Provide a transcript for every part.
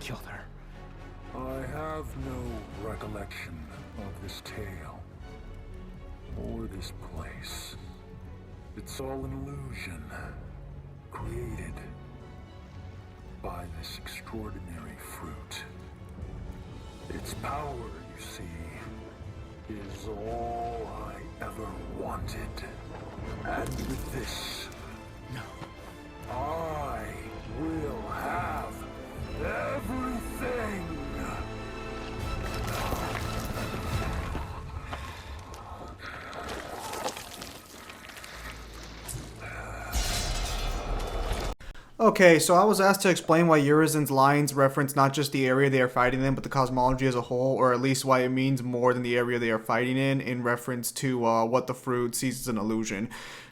killed her. I have no recollection of this tale, or this place. It's all an illusion, created by this extraordinary fruit. Its power, you see, is all I ever wanted. And with this, No. I will have everything! Okay, so I was asked to explain why Urizen's lines reference not just the area they are fighting in, but the cosmology as a whole, or at least why it means more than the area they are fighting in reference to what the fruit sees as an illusion.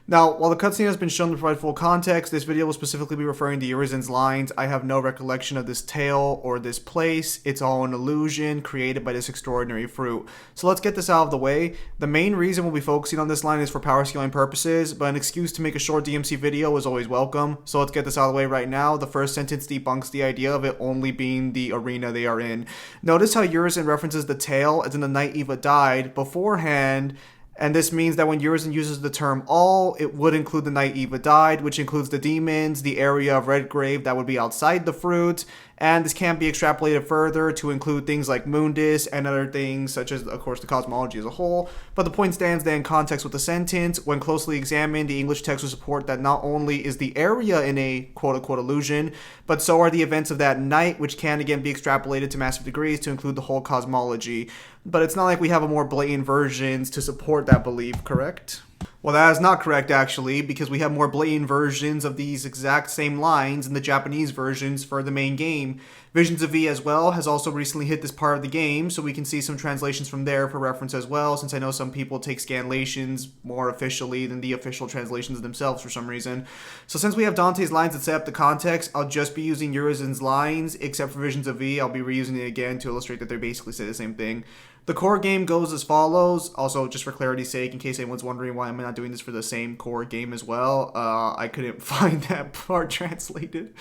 Now, while the cutscene has been shown to provide full context, this video will specifically be referring to Urizen's lines. I have no recollection of this tale or this place. It's all an illusion created by this extraordinary fruit. So let's get this out of the way. The main reason we'll be focusing on this line is for power scaling purposes, but an excuse to make a short DMC video is always welcome. So let's get this out of the way right now. The first sentence debunks the idea of it only being the arena they are in. Notice how Urizen references the tale as in the night Eva died beforehand. And this means that when Urizen uses the term all, it would include the night Eva died, which includes the demons, the area of Redgrave that would be outside the fruit, and this can be extrapolated further to include things like Mundus and other things such as, of course, the cosmology as a whole. But the point stands there in context with the sentence. When closely examined, the English text will support that not only is the area in a quote-unquote illusion, but so are the events of that night, which can again be extrapolated to massive degrees to include the whole cosmology. But it's not like we have a more blatant versions to support that belief, correct? Well, that is not correct, actually, because we have more blatant versions of these exact same lines in the Japanese versions for the main game. Visions of V as well has also recently hit this part of the game, so we can see some translations from there for reference as well, since I know some people take scanlations more officially than the official translations themselves for some reason. So since we have Dante's lines that set up the context, I'll just be using Urizen's lines, except for Visions of V, I'll be reusing it again to illustrate that they basically say the same thing. The core game goes as follows. Also, just for clarity's sake, in case anyone's wondering why I'm not doing this for the same core game as well, I couldn't find that part translated.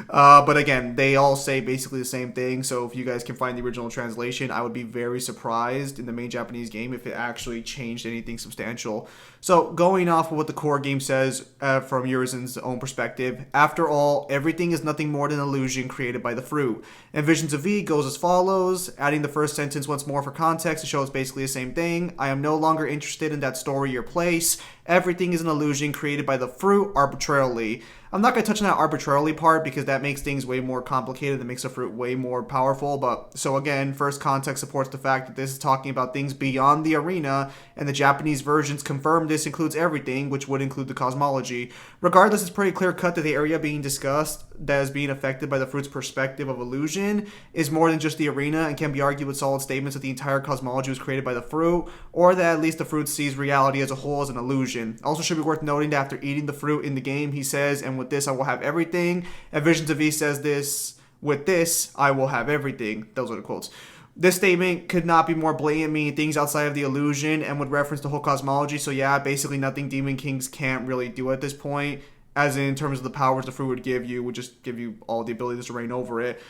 But again, they all say basically the same thing, so if you guys can find the original translation, I would be very surprised in the main Japanese game if it actually changed anything substantial. So, going off of what the core game says from Urizen's own perspective, after all, everything is nothing more than an illusion created by the fruit. And Visions of V goes as follows, adding the first sentence once more for context to show it's basically the same thing. I am no longer interested in that story or place. Everything is an illusion created by the fruit arbitrarily. I'm not going to touch on that arbitrarily part because that makes things way more complicated. That makes the fruit way more powerful. But so again, first context supports the fact that this is talking about things beyond the arena, and the Japanese versions confirm this includes everything, which would include the cosmology. Regardless, it's pretty clear cut that the area being discussed that is being affected by the fruit's perspective of illusion is more than just the arena, and can be argued with solid statements that the entire cosmology was created by the fruit, or that at least the fruit sees reality as a whole as an illusion. Also should be worth noting that after eating the fruit in the game, he says, and with this I will have everything. And Visions of V says this, with this I will have everything. Those are the quotes. This statement could not be more blatant, meaning things outside of the illusion, and would reference the whole cosmology. So yeah, basically nothing Demon Kings can't really do at this point, as in terms of the powers the fruit would give you, would just give you all the abilities to reign over it.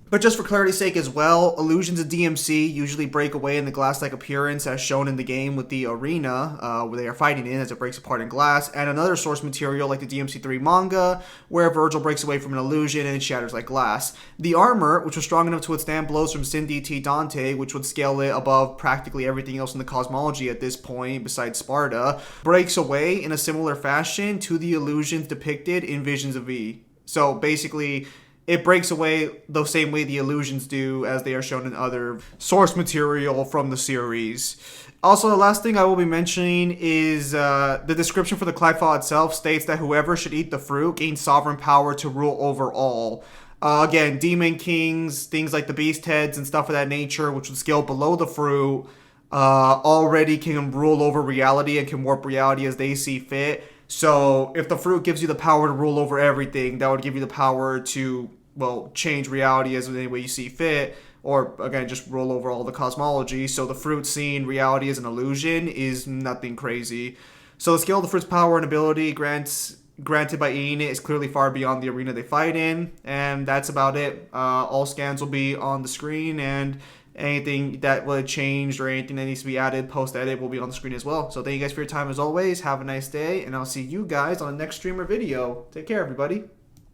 But just for clarity's sake as well, illusions of DMC usually break away in the glass-like appearance as shown in the game with the arena where they are fighting in as it breaks apart in glass, and another source material like the DMC3 manga where Virgil breaks away from an illusion and it shatters like glass. The armor, which was strong enough to withstand blows from Sin DT Dante, which would scale it above practically everything else in the cosmology at this point besides Sparta, breaks away in a similar fashion to the illusions depicted in Visions of V. So basically, it breaks away the same way the illusions do as they are shown in other source material from the series. Also, the last thing I will be mentioning is the description for the Clive file itself states that whoever should eat the fruit gains sovereign power to rule over all. Again, Demon Kings, things like the Beast Heads and stuff of that nature, which would scale below the fruit, already can rule over reality and can warp reality as they see fit. So if the fruit gives you the power to rule over everything, that would give you the power to, well, change reality as any way you see fit, or again, just rule over all the cosmology. So the fruit seeing reality as an illusion is nothing crazy. So the scale of the fruit's power and ability grants granted by eating it is clearly far beyond the arena they fight in, and that's about it. All scans will be on the screen, and anything that would changed or anything that needs to be added post-edit will be on the screen as well. So thank you guys for your time as always. Have a nice day, and I'll see you guys on the next stream or video. Take care, everybody.